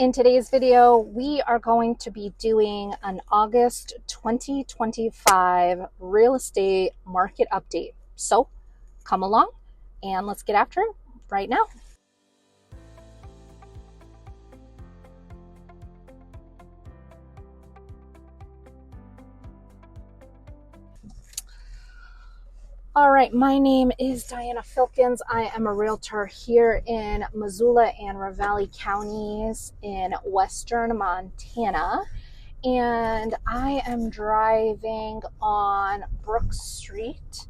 In today's video, we are going to be doing an August 2025 real estate market update. So come along and let's get after it right now. All right, my name is Diana Filkins. I am a realtor here in Missoula and Ravalli counties in western Montana. And I am driving on Brook Street.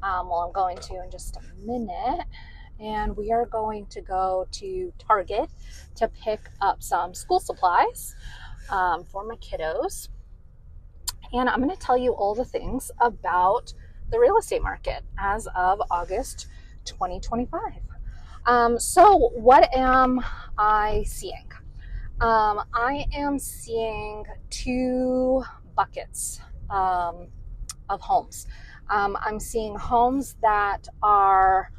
Well, I'm going to in just a minute. And we are going to go to Target to pick up some school supplies for my kiddos. And I'm going to tell you all the things about the real estate market as of August 2025. So what am I seeing? I am seeing two buckets of homes. I'm seeing homes that are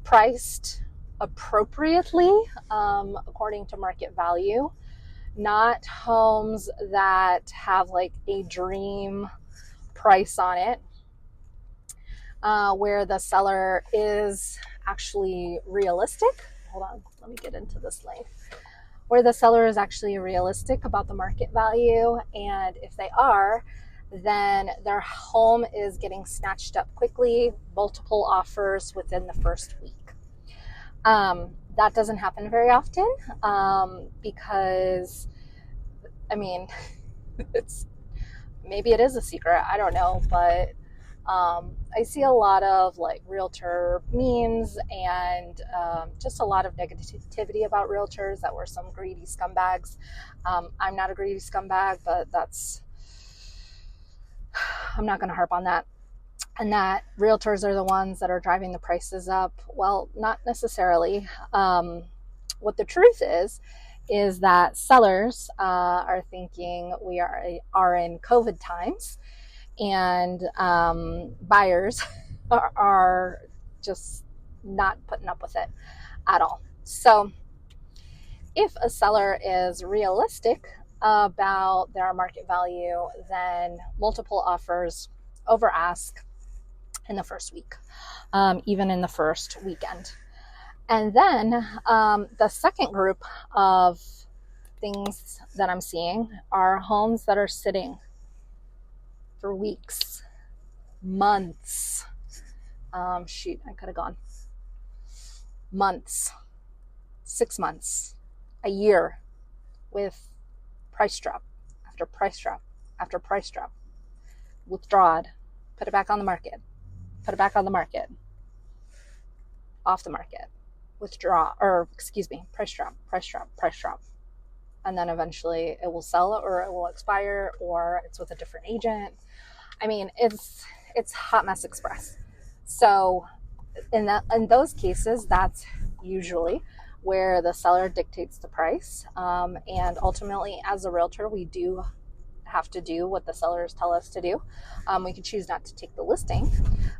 priced appropriately according to market value, not homes that have like a dream price on it, where the seller is actually realistic. Hold on, let me get into this link. Where the seller is actually realistic about the market value, and if they are, then their home is getting snatched up quickly, multiple offers within the first week. That doesn't happen very often because, I mean, maybe it is a secret, I don't know, but I see a lot of like realtor memes and just a lot of negativity about realtors that were some greedy scumbags. I'm not a greedy scumbag, but I'm not going to harp on that. And that realtors are the ones that are driving the prices up. Well, not necessarily. What the truth is that sellers are thinking we are in COVID times, and buyers are just not putting up with it at all. So if a seller is realistic about their market value, then multiple offers over ask in the first week, even in the first weekend. And then the second group of things that I'm seeing are homes that are sitting for weeks, months. Shoot, I could have gone months, 6 months, a year, with price drop after price drop after price drop, withdrawed, put it back on the market, put it back on the market, off the market, price drop, price drop, price drop. And then eventually it will sell or it will expire or it's with a different agent. I mean, it's hot mess express. So in those cases, that's usually where the seller dictates the price. And ultimately, as a realtor, we do have to do what the sellers tell us to do. We can choose not to take the listing,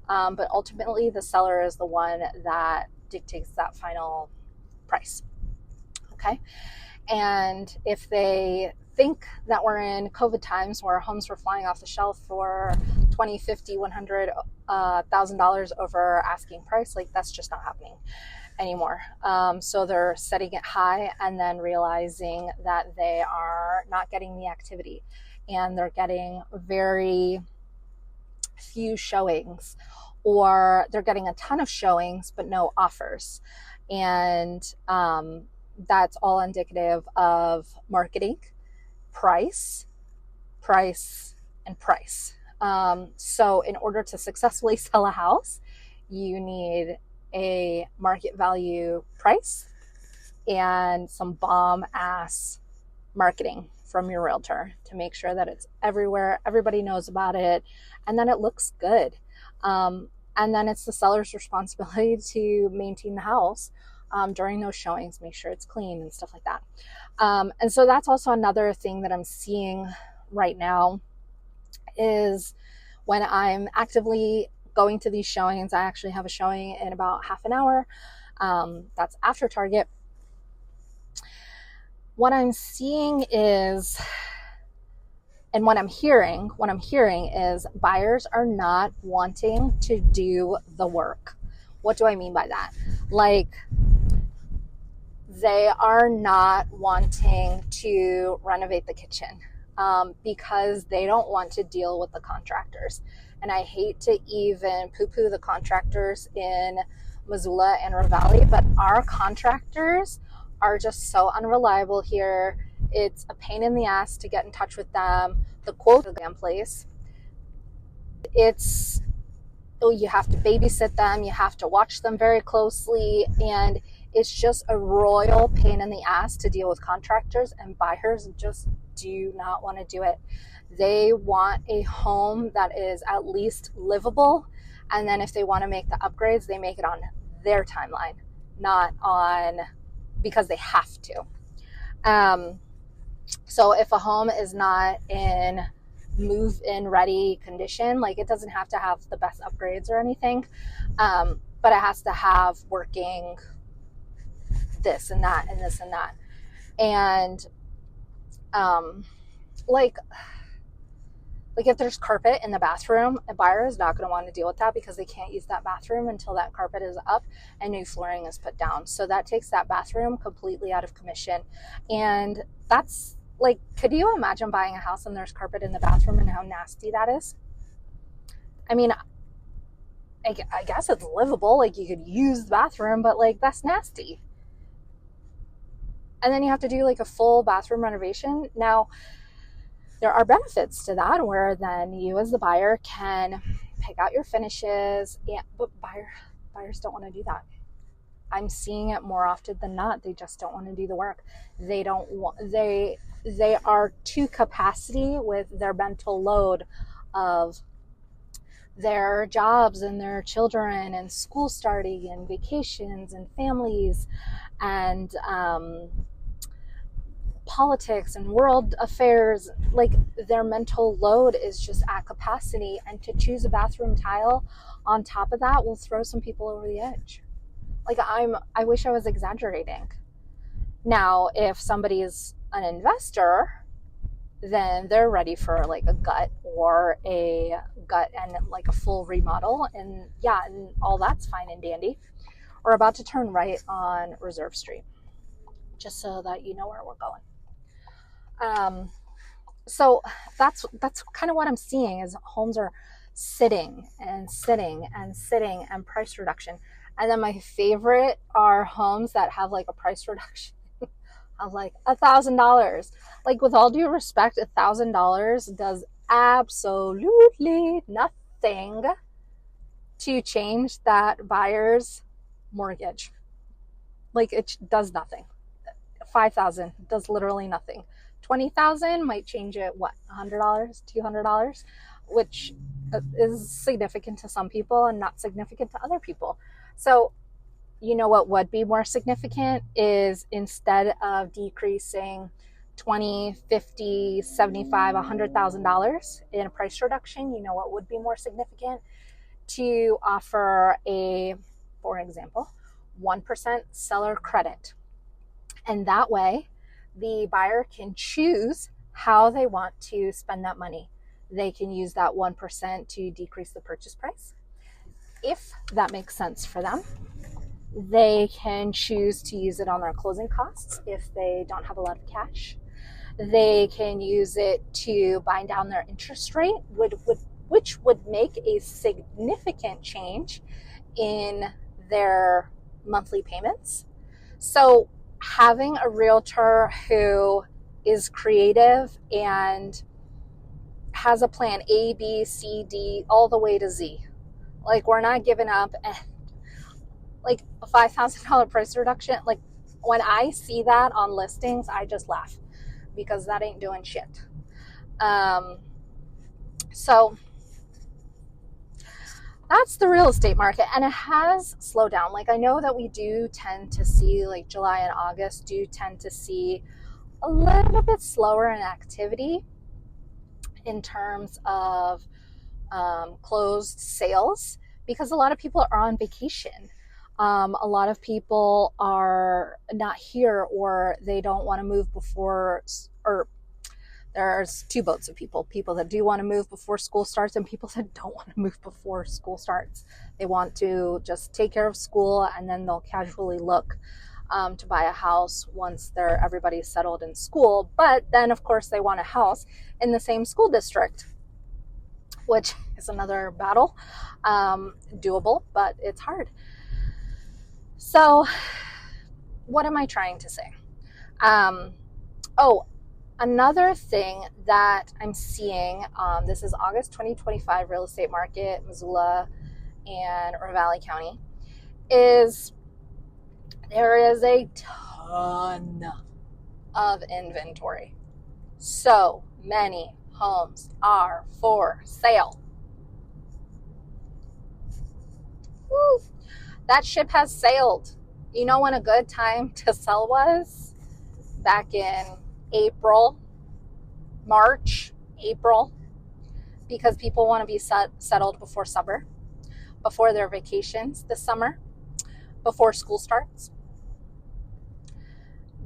but ultimately the seller is the one that dictates that final price. Okay. And if they think that we're in COVID times where homes were flying off the shelf for $20, $50, $100, $1,000 over asking price, like that's just not happening anymore. So they're setting it high and then realizing that they are not getting the activity and they're getting very few showings, or they're getting a ton of showings but no offers. And that's all indicative of marketing, price, and price. So in order to successfully sell a house, you need a market value price and some bomb ass marketing from your realtor to make sure that it's everywhere, everybody knows about it, and then it looks good. And then it's the seller's responsibility to maintain the house during those showings, make sure it's clean and stuff like that. And so that's also another thing that I'm seeing right now is when I'm actively going to these showings. I actually have a showing in about half an hour. That's after Target. what I'm seeing is, and what I'm hearing is buyers are not wanting to do the work. What do I mean by that? Like, they are not wanting to renovate the kitchen because they don't want to deal with the contractors. And I hate to even poo-poo the contractors in Missoula and Ravalli, but our contractors are just so unreliable here. It's a pain in the ass to get in touch with them. The quote of the damn place. It's, oh, you have to babysit them, you have to watch them very closely, and it's just a royal pain in the ass to deal with contractors, and buyers just do not want to do it. They want a home that is at least livable, and then if they want to make the upgrades, they make it on their timeline, not on because they have to. So if a home is not in move-in ready condition, like, it doesn't have to have the best upgrades or anything, but it has to have working this and that and this and that. And like if there's carpet in the bathroom, a buyer is not going to want to deal with that because they can't use that bathroom until that carpet is up and new flooring is put down. So that takes that bathroom completely out of commission. And that's like, could you imagine buying a house and there's carpet in the bathroom and how nasty that is? I mean, I guess it's livable. Like, you could use the bathroom, but like, that's nasty. And then you have to do like a full bathroom renovation. Now, there are benefits to that where then you as the buyer can pick out your finishes, but buyers don't want to do that. I'm seeing it more often than not. They just don't want to do the work. They are to capacity with their mental load of their jobs and their children and school starting and vacations and families and politics and world affairs. Like, their mental load is just at capacity, and to choose a bathroom tile on top of that will throw some people over the edge. Like, I wish I was exaggerating. Now, if somebody is an investor, then they're ready for like a gut and like a full remodel, and yeah, and all that's fine and dandy. We're about to turn right on Reserve Street, just so that you know where we're going. So that's kind of what I'm seeing is homes are sitting and price reduction. And then my favorite are homes that have like a price reduction of like $1,000. Like, with all due respect, $1,000 does absolutely nothing to change that buyer's mortgage. Like, it does nothing. $5,000 does literally nothing. $20,000 might change it, what, $100, $200, which is significant to some people and not significant to other people. So, you know what would be more significant is, instead of decreasing $20,000, $50,000, $75,000, $100,000 in a price reduction, you know what would be more significant? To offer for example, 1% seller credit. And that way, the buyer can choose how they want to spend that money. They can use that 1% to decrease the purchase price, if that makes sense for them. They can choose to use it on their closing costs if they don't have a lot of cash. They can use it to bind down their interest rate, which would make a significant change in their monthly payments. So having a realtor who is creative and has a plan A, B, C, D, all the way to Z. Like, we're not giving up. And like, a $5,000 price reduction, like, when I see that on listings, I just laugh, because that ain't doing shit. So that's the real estate market, and it has slowed down. Like, I know that we do tend to see, like, July and August do tend to see a little bit slower in activity in terms of closed sales, because a lot of people are on vacation. A lot of people are not here, or they don't want to move before, or there's two boats of people that do want to move before school starts and people that don't want to move before school starts. They want to just take care of school, and then they'll casually look to buy a house once everybody's settled in school. But then of course they want a house in the same school district, which is another battle. Doable, but it's hard. So what am I trying to say? Another thing that I'm seeing, this is August 2025 real estate market, Missoula and Ravalli County, is there is a ton of inventory. So many homes are for sale. Woo. That ship has sailed. You know when a good time to sell was? Back in April, because people want to be settled before summer, before their vacations this summer, before school starts.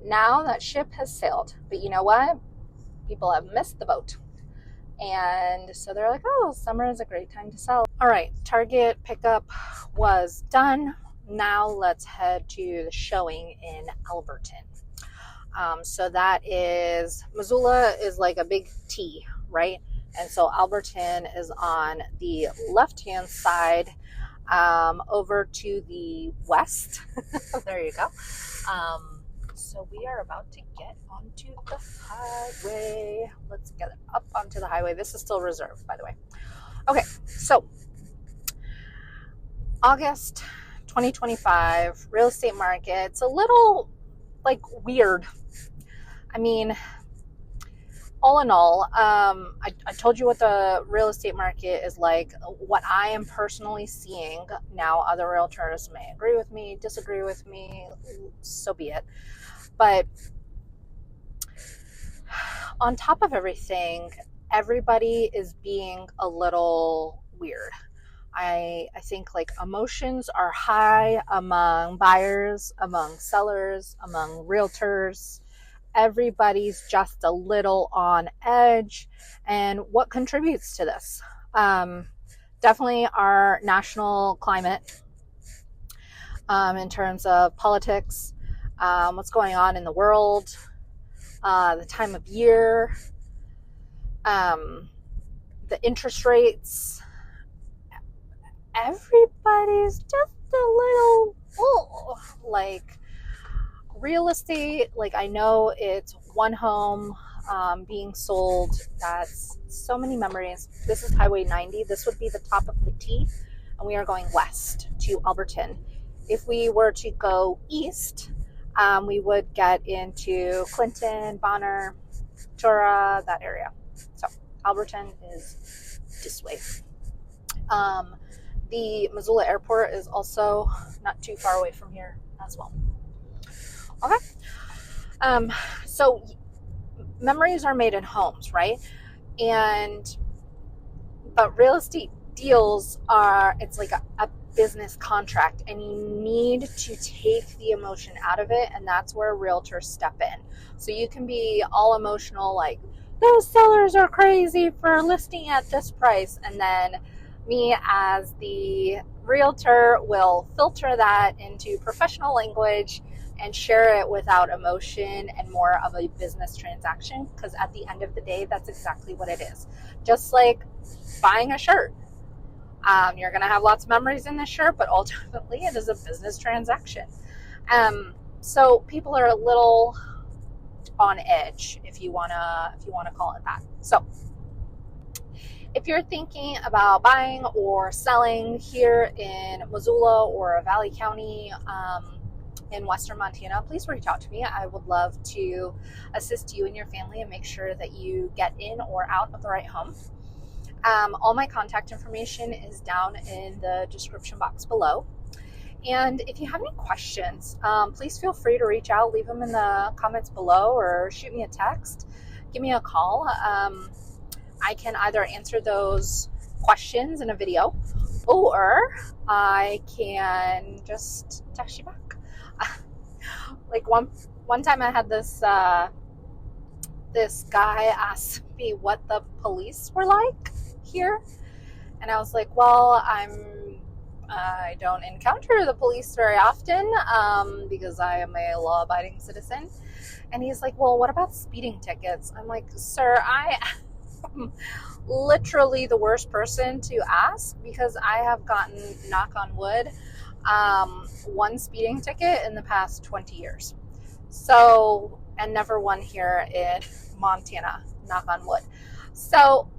Now that ship has sailed, but you know what? People have missed the boat. And so they're like, oh, summer is a great time to sell. All right, Target pickup was done. Now let's head to the showing in Alberton. So that is, Missoula is like a big T, right? And so Alberton is on the left-hand side, over to the west. There you go. So we are about to get onto the highway. Let's get up onto the highway. This is still reserved, by the way. Okay, so August 2025 real estate market. It's a little like weird. I mean, all in all, I told you what the real estate market is like, what I am personally seeing. Now, other realtors may agree with me, disagree with me, so be it. But on top of everything, everybody is being a little weird. I think like emotions are high among buyers, among sellers, among realtors. Everybody's just a little on edge. And what contributes to this? Definitely our national climate, in terms of politics, what's going on in the world, the time of year, the interest rates. Everybody's just a little, like real estate. Like, I know it's one home being sold. That's so many memories. This is Highway 90. This would be the top of the T, and we are going west to Alberton. If we were to go east, we would get into Clinton, Bonner, Tura, that area. So Alberton is this way. The Missoula airport is also not too far away from here as well. Okay. So memories are made in homes, right? But real estate deals it's like a business contract, and you need to take the emotion out of it, and that's where realtors step in. So you can be all emotional, like, those sellers are crazy for listing at this price, and then me as the realtor will filter that into professional language and share it without emotion and more of a business transaction, because at the end of the day, that's exactly what it is. Just like buying a shirt. You're going to have lots of memories in this shirt, but ultimately it is a business transaction. So people are a little on edge, if you want to call it that. So if you're thinking about buying or selling here in Missoula or Ravalli County, in Western Montana, please reach out to me. I would love to assist you and your family and make sure that you get in or out of the right home. All my contact information is down in the description box below. And if you have any questions, please feel free to reach out, leave them in the comments below, or shoot me a text, give me a call. I can either answer those questions in a video, Or I can just text you back. Like one time I had this this guy ask me what the police were like here, and I was like, well, I don't encounter the police very often because I am a law-abiding citizen. And he's like, well, what about speeding tickets? I'm like, sir, I am literally the worst person to ask because I have gotten, knock on wood, one speeding ticket in the past 20 years. So, and never one here in Montana, knock on wood. So,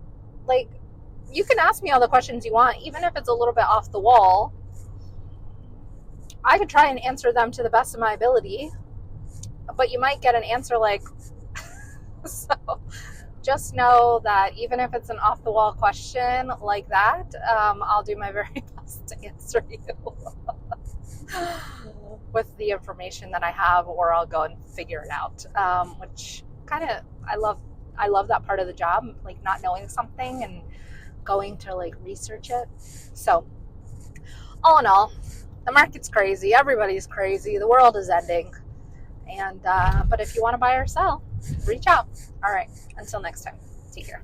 like, you can ask me all the questions you want, even if it's a little bit off the wall. I could try and answer them to the best of my ability, but you might get an answer like, so just know that even if it's an off the wall question like that, I'll do my very best to answer you with the information that I have, or I'll go and figure it out, which kind of, I love that part of the job, like not knowing something and going to like research it. So all in all, the market's crazy, everybody's crazy, the world is ending, and but if you want to buy or sell, reach out. All right, until next time, take care.